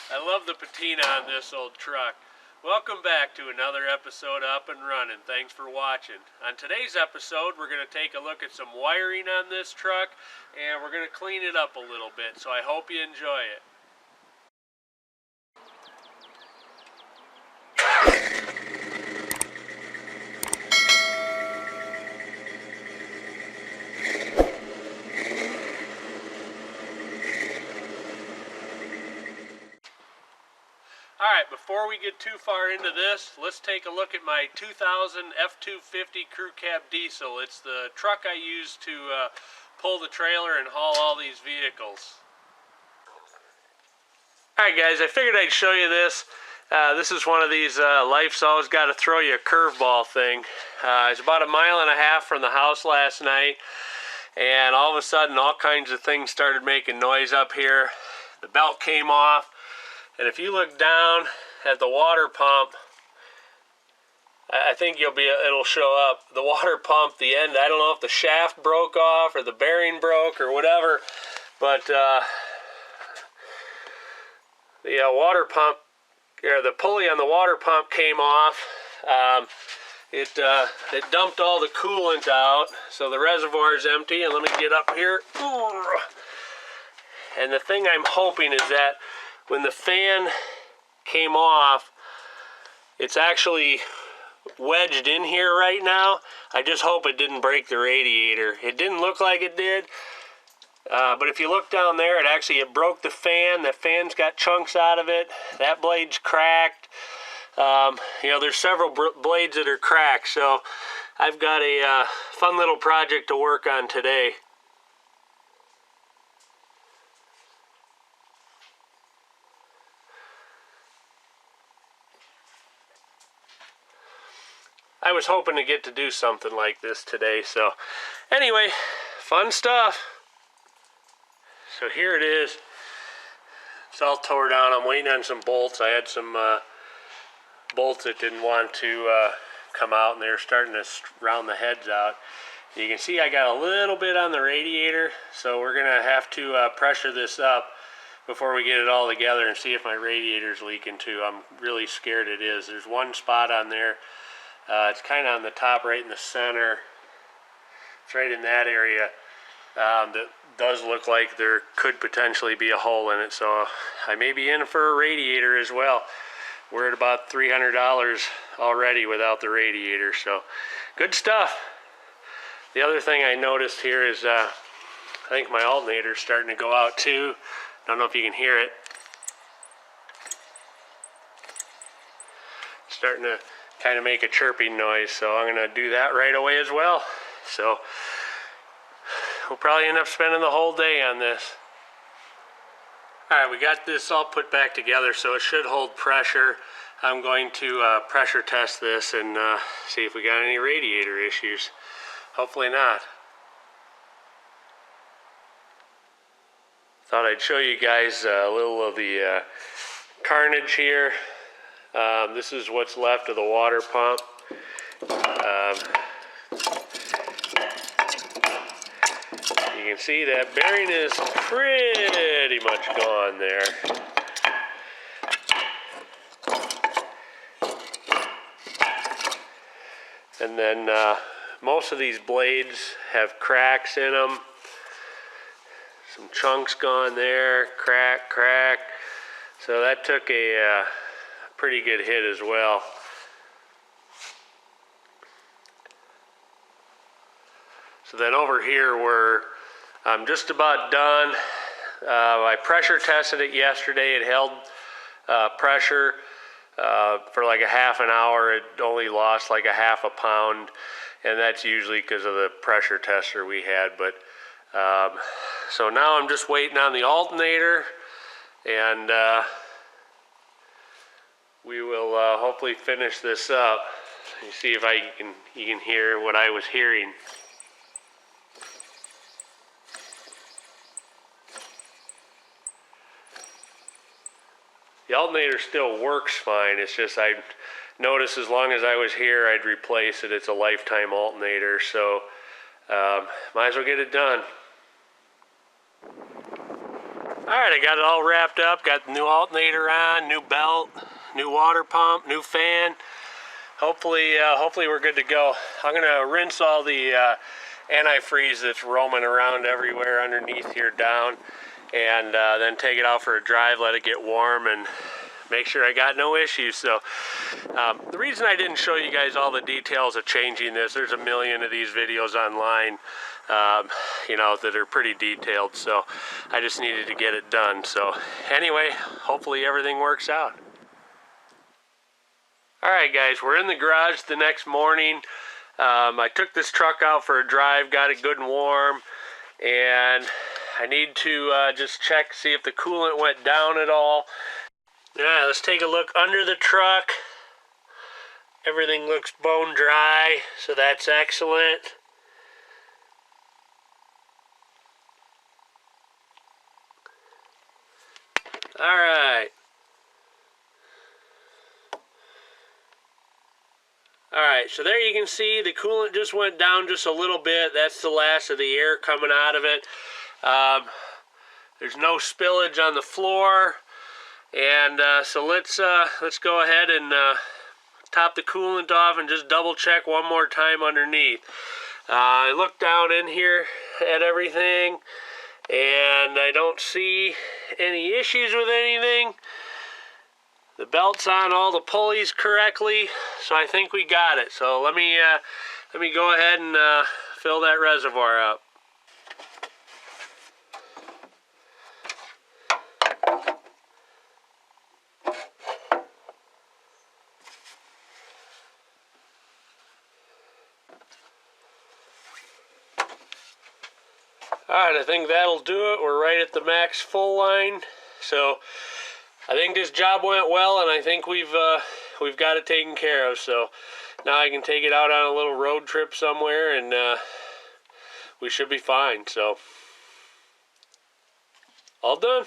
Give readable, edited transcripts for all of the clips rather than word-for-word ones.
I love the patina on this old truck. Welcome back to another episode of Up and Running. Thanks for watching. On today's episode, we're going to take a look at some wiring on this truck, and we're going to clean it up a little bit, so I hope you enjoy it. Alright, before we get too far into this, let's take a look at my 2000 F-250 crew cab diesel. It's the truck I use to pull the trailer and haul all these vehicles. Alright guys, I figured I'd show you this. This is one of these life's always got to throw you a curveball thing. I was about 1.5 miles from the house last night, and all of a sudden all kinds of things started making noise up here. The belt came off. And if you look down at the water pump, I think it'll show up. The water pump, the end, I don't know if the shaft broke off or the bearing broke or whatever, but the water pump, or the pulley on the water pump came off. It dumped all the coolant out, so the reservoir is empty. And let me get up here. And the thing I'm hoping is that when the fan came off, it's actually wedged in here right now. I just hope it didn't break the radiator. It didn't look like it did, but if you look down there, it broke the fan. The fan's got chunks out of it. That blade's cracked. There's several blades that are cracked, so I've got a fun little project to work on today. I was hoping to get to do something like this today, so anyway, fun stuff. So here it is. It's all tore down. I'm waiting on some bolts. I had some bolts that didn't want to come out, and they're starting to round the heads out. You can see I got a little bit on the radiator, so we're gonna have to pressure this up before we get it all together and see if my radiator's leaking too. I'm really scared it is. There's one spot on there. It's kind of on the top, right in the center. It's right in that area. That does look like there could potentially be a hole in it, so I may be in for a radiator as well. We're at about $300 already without the radiator, so good stuff. The other thing I noticed here is I think my alternator's starting to go out too. Don't know if you can hear it. It's starting to kind of make a chirping noise, so I'm going to do that right away as well. So we'll probably end up spending the whole day on this. Alright, we got this all put back together, so it should hold pressure. I'm going to pressure test this and see if we got any radiator issues. Hopefully not. Thought I'd show you guys a little of the carnage here. This is what's left of the water pump. You can see that bearing is pretty much gone there. And then most of these blades have cracks in them. Some chunks gone there, crack. So that took a pretty good hit as well. So then over here I'm just about done. I pressure tested it yesterday. It held pressure for like a half an hour. It only lost like a half a pound, and that's usually because of the pressure tester we had. But so now I'm just waiting on the alternator, and we will hopefully finish this up. You see if you can hear what I was hearing. The alternator still works fine. It's just I noticed as long as I was here, I'd replace it. It's a lifetime alternator, so might as well get it done. Alright, I got it all wrapped up, got the new alternator on, new belt, new water pump, new fan. Hopefully we're good to go. I'm gonna rinse all the antifreeze that's roaming around everywhere underneath here down, and then take it out for a drive, let it get warm, and make sure I got no issues. So the reason I didn't show you guys all the details of changing this, there's a million of these videos online, you know, that are pretty detailed, so I just needed to get it done. So anyway, hopefully everything works out. Alright guys, we're in the garage the next morning. I took this truck out for a drive, got it good and warm, and I need to just check, see if the coolant went down at all. Yeah, let's take a look under the truck. Everything looks bone dry, so that's excellent. Alright. Alright, so there you can see the coolant just went down just a little bit. That's the last of the air coming out of it. There's no spillage on the floor. And so let's go ahead and top the coolant off and just double check one more time underneath. I looked down in here at everything, and I don't see any issues with anything. The belt's on all the pulleys correctly, so I think we got it. So let me go ahead and fill that reservoir up. Alright, I think that'll do it. We're right at the max full line. So I think this job went well, and I think we've got it taken care of. So now I can take it out on a little road trip somewhere, and we should be fine. So all done.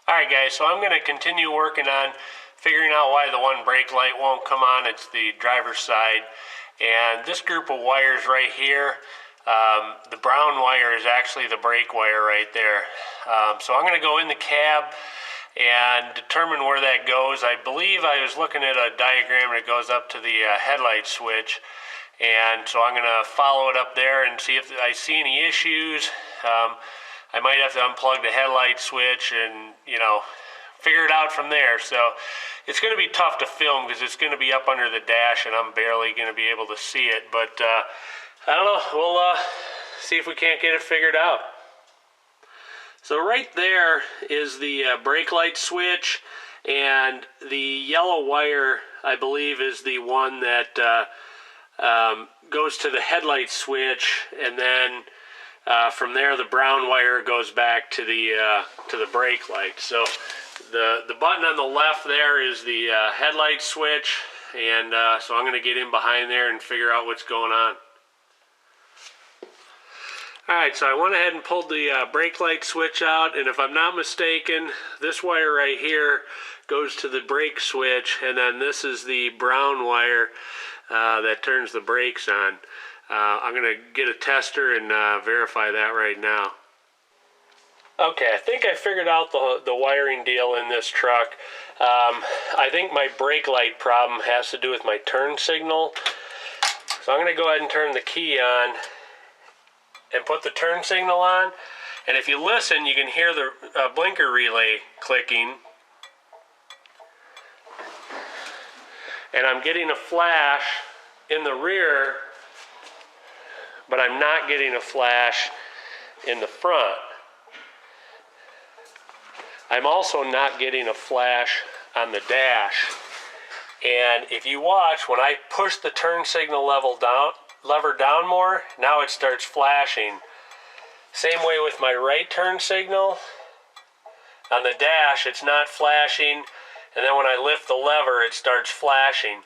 Alright guys, so I'm going to continue working on figuring out why the one brake light won't come on. It's the driver's side. And this group of wires right here, the brown wire is actually the brake wire right there. So I'm going to go in the cab and determine where that goes. I believe I was looking at a diagram that goes up to the headlight switch. And so I'm going to follow it up there and see if I see any issues. I might have to unplug the headlight switch and, you know, figure it out from there. So it's going to be tough to film because it's going to be up under the dash and I'm barely going to be able to see it. But I don't know. We'll see if we can't get it figured out. So right there is the brake light switch, and the yellow wire, I believe, is the one that goes to the headlight switch, and then from there the brown wire goes back to the brake light. So the button on the left there is the headlight switch, and so I'm going to get in behind there and figure out what's going on. Alright, so I went ahead and pulled the brake light switch out, and if I'm not mistaken, this wire right here goes to the brake switch, and then this is the brown wire that turns the brakes on. I'm going to get a tester and verify that right now. Okay, I think I figured out the wiring deal in this truck. I think my brake light problem has to do with my turn signal. So I'm going to go ahead and turn the key on and put the turn signal on. And if you listen, you can hear the blinker relay clicking. And I'm getting a flash in the rear, but I'm not getting a flash in the front. I'm also not getting a flash on the dash. And if you watch, when I push the turn signal lever down more, now it starts flashing. Same way with my right turn signal. On the dash, it's not flashing, and then when I lift the lever, it starts flashing.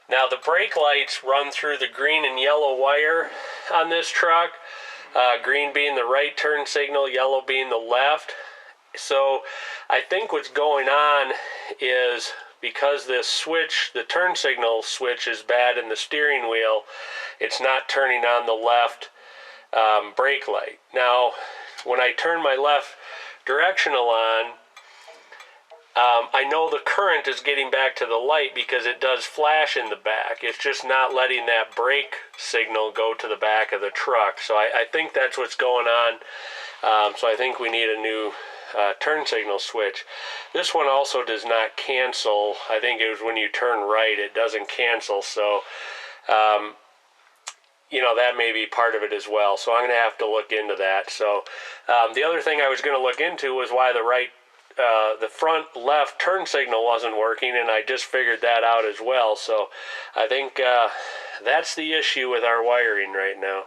Now the brake lights run through the green and yellow wire on this truck, green being the right turn signal, yellow being the left. So I think what's going on is because this switch, the turn signal switch, is bad in the steering wheel, it's not turning on the left brake light. Now, when I turn my left directional on, I know the current is getting back to the light because it does flash in the back. It's just not letting that brake signal go to the back of the truck. So I think that's what's going on. So I think we need a new turn signal switch. This one also does not cancel. I think it was when you turn right, it doesn't cancel. So, you know, that may be part of it as well. So I'm going to have to look into that. So the other thing I was going to look into was why the front left turn signal wasn't working, and I just figured that out as well. So I think that's the issue with our wiring right now.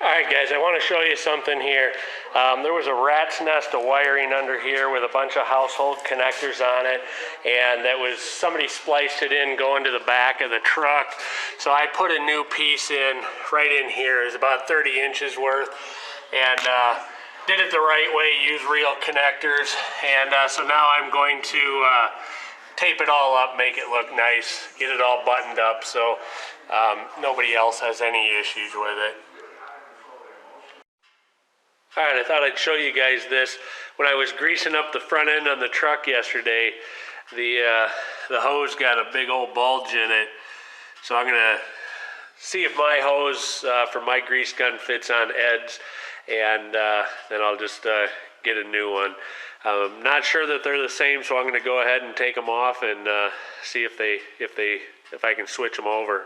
Alright guys, I want to show you something here. There was a rat's nest of wiring under here with a bunch of household connectors on it, and that was, somebody spliced it in going to the back of the truck. So I put a new piece in right in here. It's about 30 inches worth, and did it the right way, use real connectors. And so now I'm going to tape it all up, make it look nice, get it all buttoned up so nobody else has any issues with it. Alright, I thought I'd show you guys this. When I was greasing up the front end on the truck yesterday, the hose got a big old bulge in it. So I'm going to see if my hose for my grease gun fits on Ed's, and then I'll just get a new one. I'm not sure that they're the same, so I'm going to go ahead and take them off and see if I can switch them over.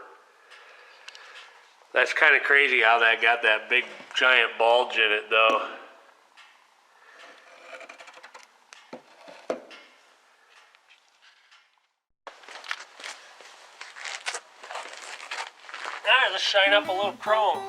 That's kind of crazy how that got that big giant bulge in it though. Alright, let's shine up a little chrome.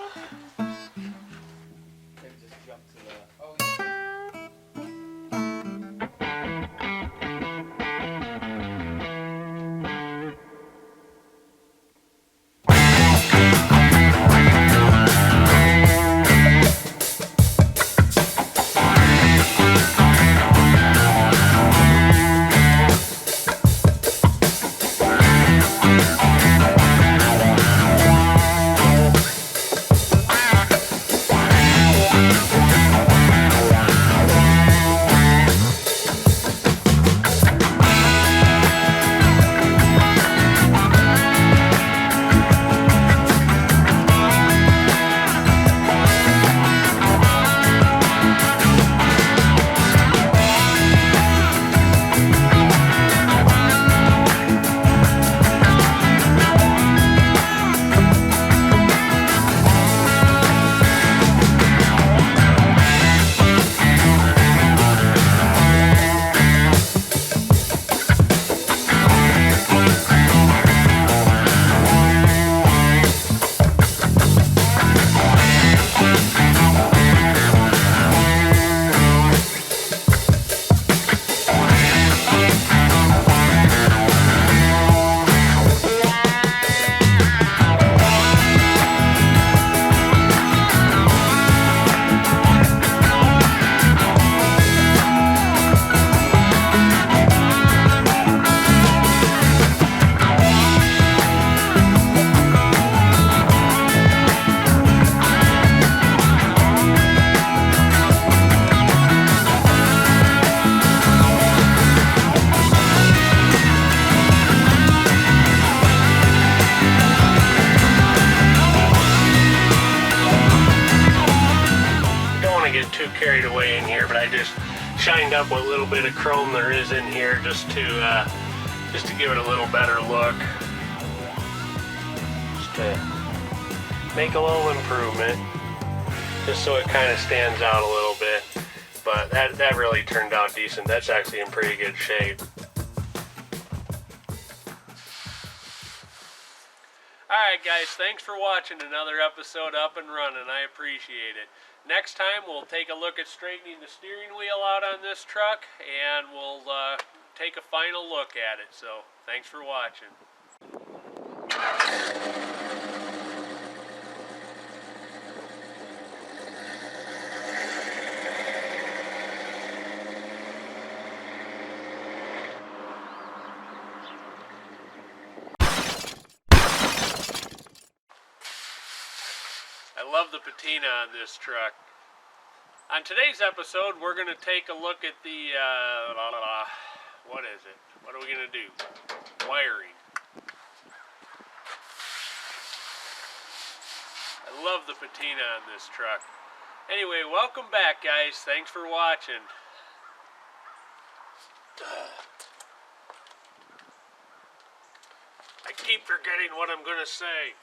Carried away in here, but I just shined up what little bit of chrome there is in here just to give it a little better look, just to make a little improvement, just so it kind of stands out a little bit. But that really turned out decent. That's actually in pretty good shape. Alright guys, thanks for watching another episode Up and Running. I appreciate it. Next time we'll take a look at straightening the steering wheel out on this truck, and we'll take a final look at it. So thanks for watching. love the patina on this truck. On today's episode, we're going to take a look at the, what is it? What are we going to do? Wiring. I love the patina on this truck. Anyway, welcome back, guys. Thanks for watching. I keep forgetting what I'm going to say.